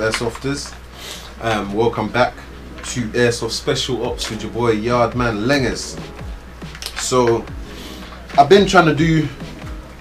Airsofters. Welcome back to Airsoft Special Ops with your boy Yardman Lengers. So I've been trying to do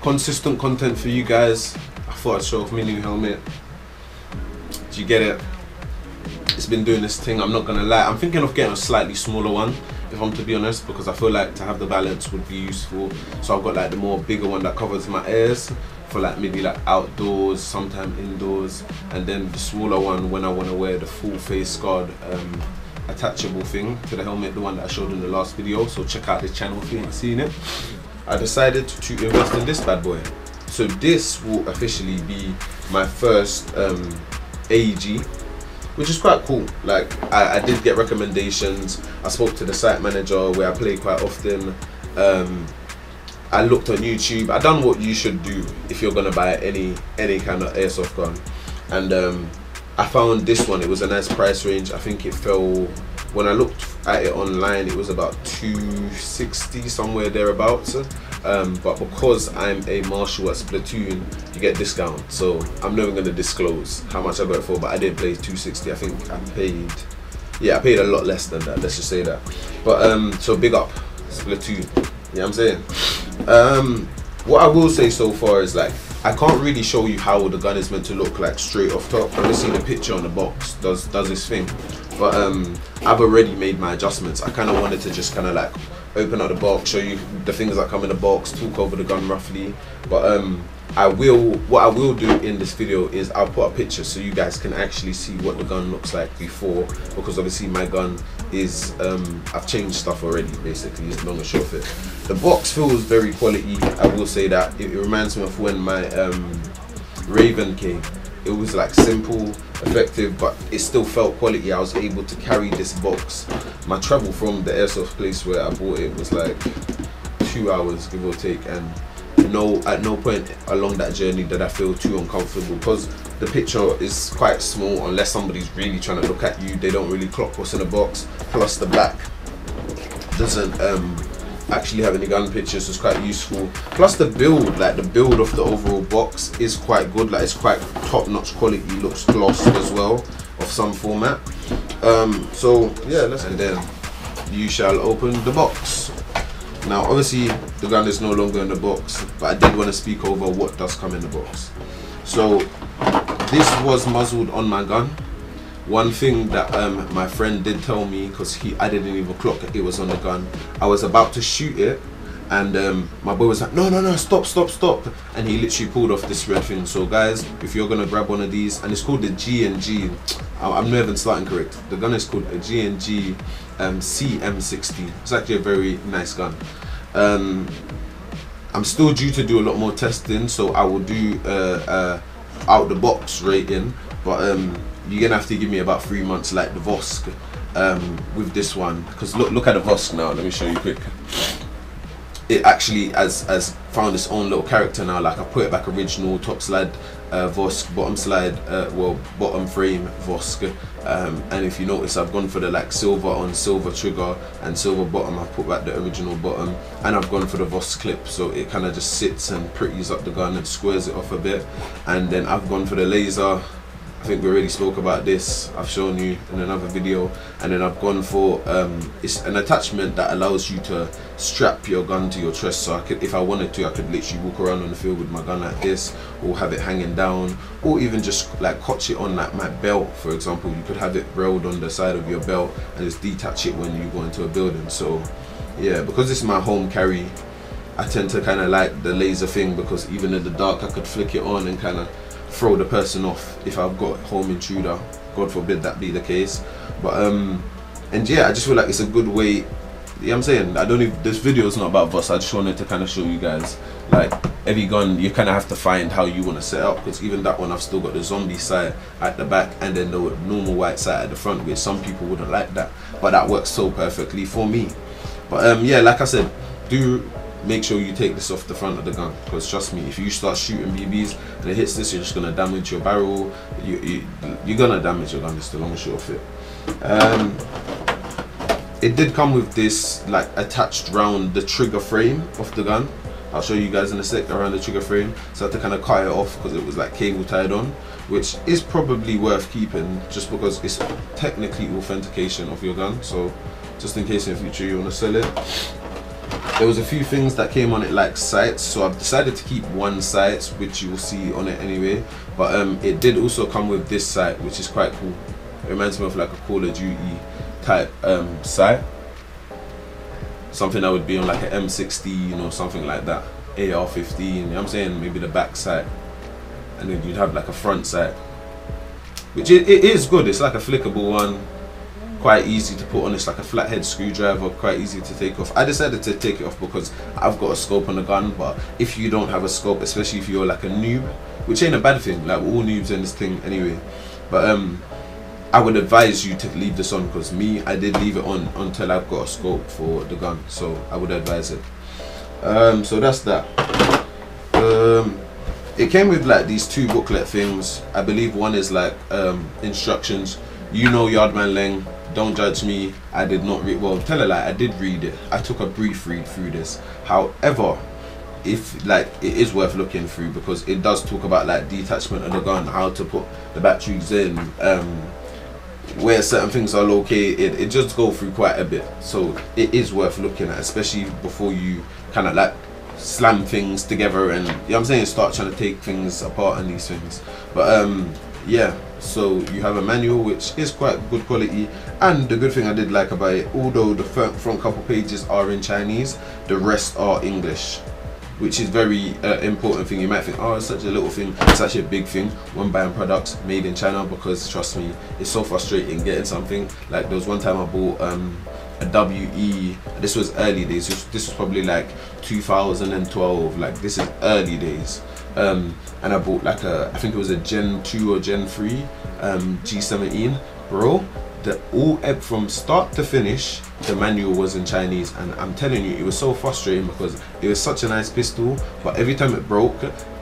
consistent content for you guys. I thought I'd show off my new helmet. Do you get it? It's been doing this thing, I'm not gonna lie. I'm thinking of getting a slightly smaller one, if I'm to be honest, because I feel like to have the balance would be useful. So I've got like the more bigger one that covers my ears for like maybe like outdoors, sometime indoors, and then the smaller one when I want to wear the full face guard attachable thing to the helmet, the one that I showed in the last video. So check out this channel if you ain't seen it. I decided to invest in this bad boy. So this will officially be my first AEG, which is quite cool. Like I did get recommendations. I spoke to the site manager where I play quite often. I looked on YouTube. I done what you should do if you're gonna buy any kind of airsoft gun, and I found this one. It was a nice price range. I think it fell, when I looked at it online, it was about $260, somewhere thereabouts. But because I'm a marshal at Splatoon, you get discount. So I'm never gonna disclose how much I got it for, but I did pay $260. I think I paid a lot less than that. Let's just say that. But so big up Splatoon. You know what I'm saying? What I will say so far is, like, I can't really show you how the gun is meant to look like straight off top. I've just seen a picture on the box does this thing, but I've already made my adjustments. I kind of wanted to just kind of like open up the box, show you the things that come in the box, talk over the gun roughly. But what I will do in this video is I'll put a picture so you guys can actually see what the gun looks like before, because obviously my gun is I've changed stuff already, basically, is long and short of it. The box feels very quality, I will say that. It reminds me of when my Raven came. It was like simple, effective, but it still felt quality. I was able to carry this box. My travel from the airsoft place where I bought it was like 2 hours, give or take, and at no point along that journey did I feel too uncomfortable, because the picture is quite small. Unless somebody's really trying to look at you, they don't really clock what's in the box. Plus the back doesn't actually have any gun pictures, so it's quite useful. Plus the build, like the build of the overall box is quite good. Like it's quite top-notch quality, looks glossed as well, of some format. So yeah, and then you shall open the box. Now obviously the gun is no longer in the box, but I did want to speak over what does come in the box. So this was muzzled on my gun. One thing that my friend did tell me, because I didn't even clock it was on the gun. I was about to shoot it, and my boy was like, no, stop, and he literally pulled off this red thing. So guys, if you're gonna grab one of these, and it's called the G&G, I'm not even starting correct, the gun is called a G&G CM16. It's actually a very nice gun. I'm still due to do a lot more testing, so I will do out the box rating, but you're gonna have to give me about 3 months, like the Vosk with this one, because look at the Vosk now. Let me show you quick. It actually has found its own little character now. Like I put it back original, top slide Vosk, bottom slide bottom frame Vosk, and if you notice, I've gone for the like silver on silver trigger and silver bottom. I've put back the original bottom, and I've gone for the Vosk clip, so it kind of just sits and pretties up the gun and squares it off a bit. And then I've gone for the laser. I think we already spoke about this, I've shown you in another video. And then I've gone for it's an attachment that allows you to strap your gun to your chest, so I could, if I wanted to, I could literally walk around on the field with my gun like this, or have it hanging down, or even just like cotch it on like my belt, for example. You could have it railed on the side of your belt and just detach it when you go into a building. So yeah, because this is my home carry, I tend to kind of like the laser thing, because even in the dark I could flick it on and kind of throw the person off if I've got home intruder, God forbid that be the case. But and yeah, I just feel like it's a good way. You know what I'm saying? I don't even, this video is not about Voss. I just wanted to kind of show you guys, like, every gun you kind of have to find how you want to set up, because even that one, I've still got the zombie sight at the back and then the normal white sight at the front, which some people wouldn't like that, but that works so perfectly for me. But yeah, like I said, do make sure you take this off the front of the gun, because trust me, if you start shooting BBs and it hits this, you're just gonna damage your barrel. You're gonna damage your gun. It's the long and short of it. It did come with this like attached round the trigger frame of the gun. I'll show you guys in a sec around the trigger frame. So I had to kind of cut it off because it was like cable tied on, which is probably worth keeping just because it's technically authentication of your gun. So just in case in the future you want to sell it. There was a few things that came on it, like sights, so I've decided to keep one sight, which you will see on it anyway. But it did also come with this sight, which is quite cool. It reminds me of like a Call of Duty type sight, something that would be on like an M16 or something like that, AR-15. You know what I'm saying? Maybe the back sight, and then you'd have like a front sight, which it is good. It's like a flickable one. Quite easy to put on. It's like a flathead screwdriver, quite easy to take off. I decided to take it off because I've got a scope on the gun, but if you don't have a scope, especially if you're like a noob, which ain't a bad thing, like we're all noobs in this thing anyway, but I would advise you to leave this on, because me, I did leave it on until I've got a scope for the gun, so I would advise it. So that's that. It came with like these two booklet things. I believe one is like instructions. You know, Yardman Leng, don't judge me. I did not read, well, tell a lie, I did read it. I took a brief read through this. However, if like, it is worth looking through, because it does talk about like detachment of the gun, how to put the batteries in, where certain things are located. It just go through quite a bit, so it is worth looking at, especially before you kind of like slam things together and, you know what I'm saying, start trying to take things apart and these things. But yeah, so you have a manual which is quite good quality, and the good thing I did like about it, although the front couple pages are in Chinese, the rest are English, which is very important thing. You might think, oh, it's such a little thing. It's actually a big thing when buying products made in China, because trust me, it's so frustrating getting something. Like there was one time I bought a WE, this was early days, this was probably like 2012, like this is early days, and I bought like a, I think it was a Gen 2 or Gen 3 G17, bro. All from start to finish, the manual was in Chinese, and I'm telling you, it was so frustrating because it was such a nice pistol, but every time it broke,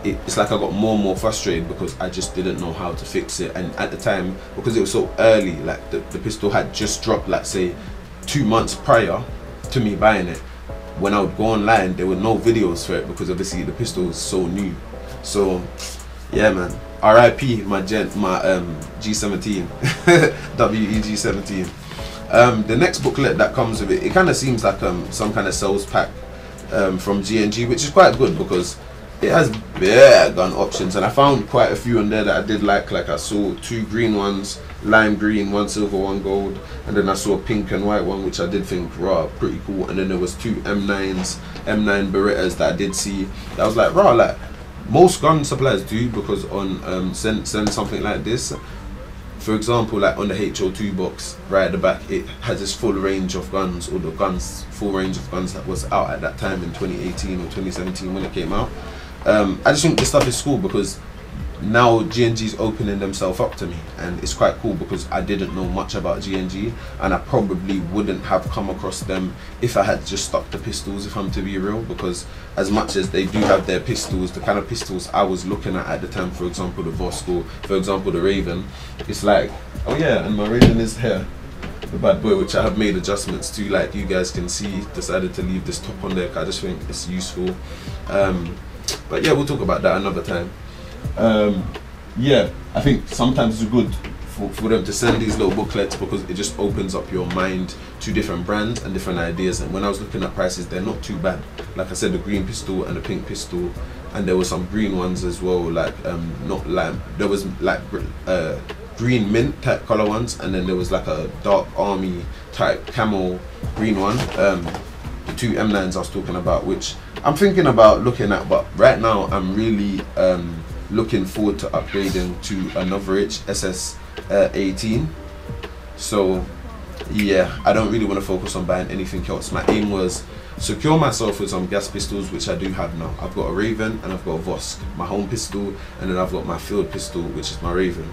it's like I got more and more frustrated because I just didn't know how to fix it. And at the time, because it was so early, like the pistol had just dropped, like say 2 months prior to me buying it. When I would go online, there were no videos for it because obviously the pistol was so new. So yeah, man, RIP my G17 WEG 17. The next booklet that comes with it, it kind of seems like some kind of sales pack from G&G, which is quite good because it has bare gun options, and I found quite a few on there that I did like I saw 2 green ones, lime green, 1 silver, 1 gold, and then I saw a pink and white one, which I did think, raw, pretty cool. And then there was 2 M9 Berettas that I did see that I was like, raw, like most gun suppliers do, because on send something like this, for example, like on the HO2 box right at the back, it has this full range of guns, or the full range of guns that was out at that time in 2018 or 2017 when it came out. I just think this stuff is cool because now G&G's opening themselves up to me, and it's quite cool because I didn't know much about G&G, and I probably wouldn't have come across them if I had just stuck to pistols, if I'm to be real, because as much as they do have their pistols, the kind of pistols I was looking at the time, for example the Vosco, for example the Raven, it's like, oh yeah, and my Raven is here, the bad boy, which I have made adjustments to, like you guys can see. Decided to leave this top on there because I just think it's useful. But yeah, we'll talk about that another time. Yeah, I think sometimes it's good for them to send these little booklets because it just opens up your mind to different brands and different ideas. And when I was looking at prices, they're not too bad. Like I said, the green pistol and the pink pistol, and there were some green ones as well, like not lime, there was like green mint type color ones, and then there was like a dark army type camel green one. The 2 M9s I was talking about, which I'm thinking about looking at, but right now I'm really looking forward to upgrading to a Novarich SS18. So yeah, I don't really want to focus on buying anything else. My aim was secure myself with some gas pistols, which I do have now. I've got a Raven and I've got a Vosk, my home pistol, and then I've got my field pistol, which is my Raven.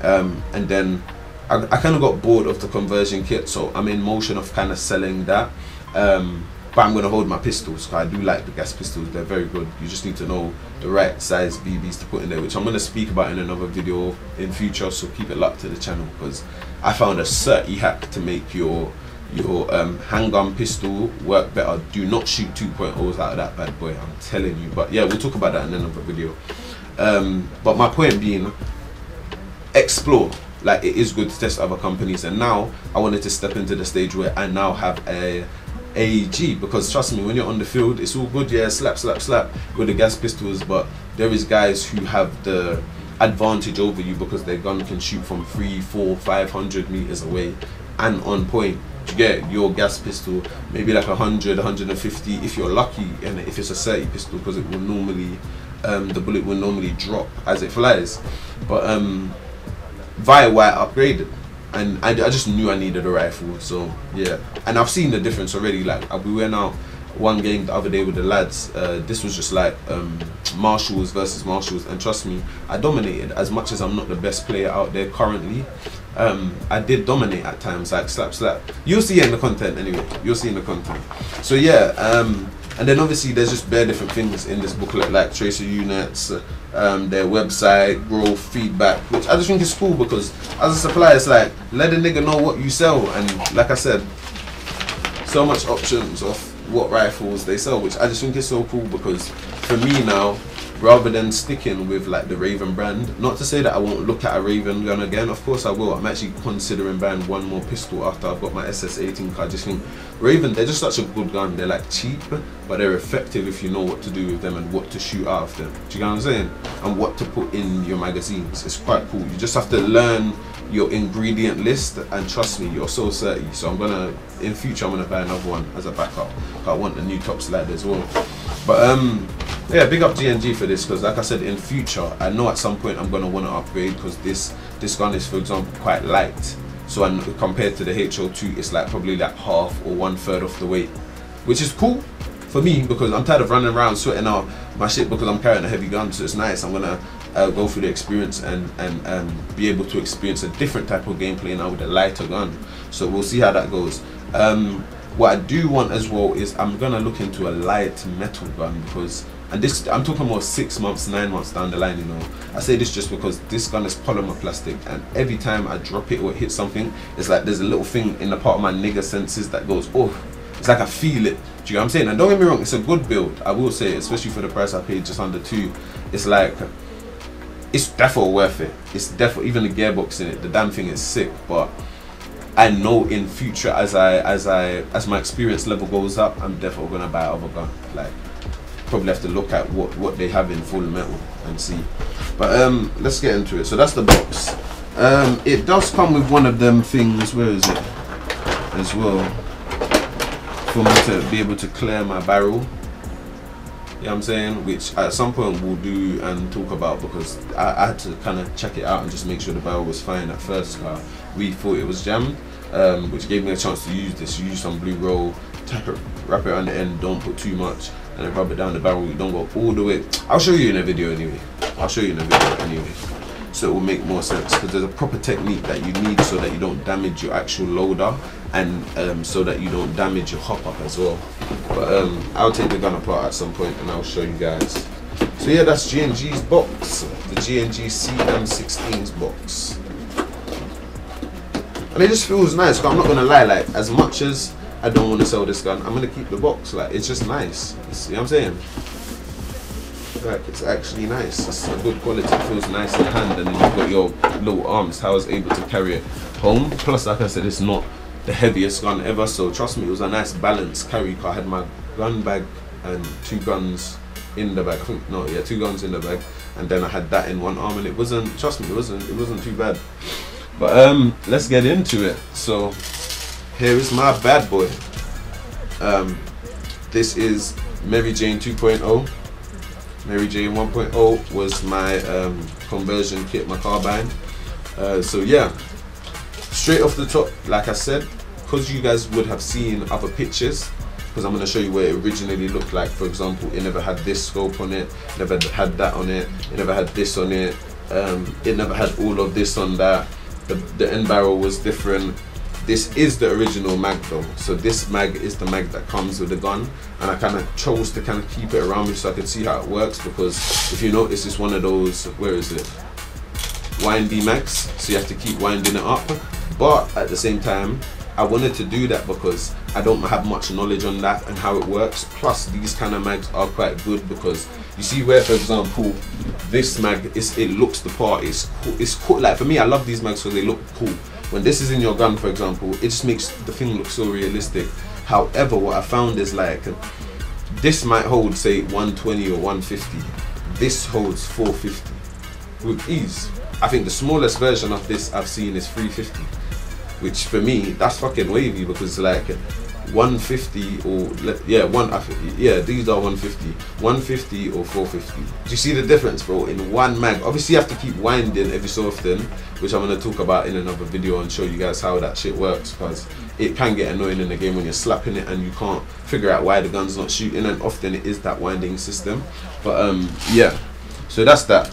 And then I kind of got bored of the conversion kit, so I'm in motion of kind of selling that. But I'm going to hold my pistols, because I do like the gas pistols. They're very good. You just need to know the right size BBs to put in there, which I'm going to speak about in another video in future, so keep it locked to the channel, because I found a certain hack to make your your handgun pistol work better. Do not shoot 2.0s out of that bad boy, I'm telling you. But yeah, we'll talk about that in another video. But my point being, explore. Like, it is good to test other companies, and now I wanted to step into the stage where I now have a AEG, because trust me, when you're on the field, it's all good, yeah, slap with the gas pistols, but there is guys who have the advantage over you because their gun can shoot from 300, 400, 500 meters away and on point. You get your gas pistol maybe like 100, 150 if you're lucky, and if it's a 30 pistol, because it will normally the bullet will normally drop as it flies. But via wire upgraded, and I just knew I needed a rifle. So yeah, and I've seen the difference already. Like, we went out one game the other day with the lads. This was just like marshals versus marshals, and trust me, I dominated. As much as I'm not the best player out there currently, I did dominate at times, like slap. You'll see it in the content anyway. You'll see in the content. So yeah, and then obviously there's just bare different things in this booklet, like tracer units, their website, growth, feedback, which I just think is cool, because as a supplier, it's like, let a nigga know what you sell. And like I said, so much options of what rifles they sell, which I just think is so cool, because for me now, rather than sticking with like the Raven brand, not to say that I won't look at a Raven gun again, of course I will. I'm actually considering buying one more pistol after I've got my SS18 card. I just think Raven, they're just such a good gun. They're like cheap, but they're effective if you know what to do with them and what to shoot out of them. Do you get what I'm saying? And what to put in your magazines. It's quite cool. You just have to learn your ingredient list, and trust me, you're so certain. So I'm gonna, in future, I'm gonna buy another one as a backup. I want the new top slide as well. But yeah, big up G&G for this, because like I said, in future, I know at some point I'm gonna want to upgrade, because this gun is, for example, quite light. So compared to the HO2, it's like probably like half or 1/3 of the weight, which is cool for me, because I'm tired of running around sweating out my shit because I'm carrying a heavy gun. So it's nice. I'm gonna go through the experience and be able to experience a different type of gameplay now with a lighter gun. So we'll see how that goes. What I do want as well is I'm gonna look into a light metal gun, because, and this, I'm talking about 6 months, 9 months down the line, you know. I say this just because this gun is polymer plastic, and every time I drop it or hit something, it's like there's a little thing in the part of my nigger senses that goes, oh, it's like I feel it. Do you know what I'm saying? And don't get me wrong, it's a good build, I will say, especially for the price I paid, just under 2. It's like, it's definitely worth it. It's definitely, even the gearbox in it, the damn thing is sick. But I know in future, as my experience level goes up, I'm definitely gonna buy other gun. Like, probably have to look at what they have in full metal and see. But let's get into it. So that's the box. It does come with one of them things, where is it, as well, for me to be able to clear my barrel. You know what I'm saying? Which at some point we'll do and talk about, because I had to kind of check it out and just make sure the barrel was fine at first. We thought it was jammed, which gave me a chance to use this. You use some blue roll, tap it, wrap it around the end, don't put too much, and then rub it down the barrel. You don't go all the way. I'll show you in a video anyway. So it will make more sense, because there's a proper technique that you need so that you don't damage your actual loader, and so that you don't damage your hop up as well. But I'll take the gun apart at some point and I'll show you guys. So yeah, that's G&G's box, the G&G CM16's box, and it just feels nice. But I'm not gonna lie, like, as much as I don't want to sell this gun, I'm gonna keep the box. Like, it's just nice. You know what I'm saying? Like, it's actually nice. It's a good quality. It feels nice in the hand, and then you've got your little arms. How I was able to carry it home. Plus, like I said, it's not the heaviest gun ever, so trust me, it was a nice balanced carry. I had my gun bag and 2 guns in the bag. I think, no, yeah, 2 guns in the bag, and then I had that in one arm, and it wasn't, trust me, it wasn't too bad. But let's get into it. So here is my bad boy. This is Mary Jane 2.0. Mary Jane 1.0 was my conversion kit, my carbine. So yeah, straight off the top, like I said, because you guys would have seen other pictures, because I'm going to show you what it originally looked like. For example, it never had this scope on it, never had that on it, it never had this on it, it never had all of this on that. The end barrel was different. This is the original mag though, so this mag is the mag that comes with the gun, and I kind of chose to kind of keep it around me so I could see how it works, because if you notice, it's one of those, where is it, windy mags, so you have to keep winding it up, but at the same time I wanted to do that because I don't have much knowledge on that and how it works. Plus these kind of mags are quite good because you see where, for example, this mag it looks the part. It's cool. Like for me, I love these mags because they look cool. When this is in your gun, for example, it just makes the thing look so realistic. However, what I found is like this might hold say 120 or 150. This holds 450 with ease. I think the smallest version of this I've seen is 350, which for me that's fucking wavy because like 150 or yeah, these are 150 or 450. Do you see the difference, bro? In one mag, obviously you have to keep winding every so often, which I'm going to talk about in another video and show you guys how that shit works, because it can get annoying in the game when you're slapping it and you can't figure out why the gun's not shooting, and often it is that winding system. But yeah, so that's that.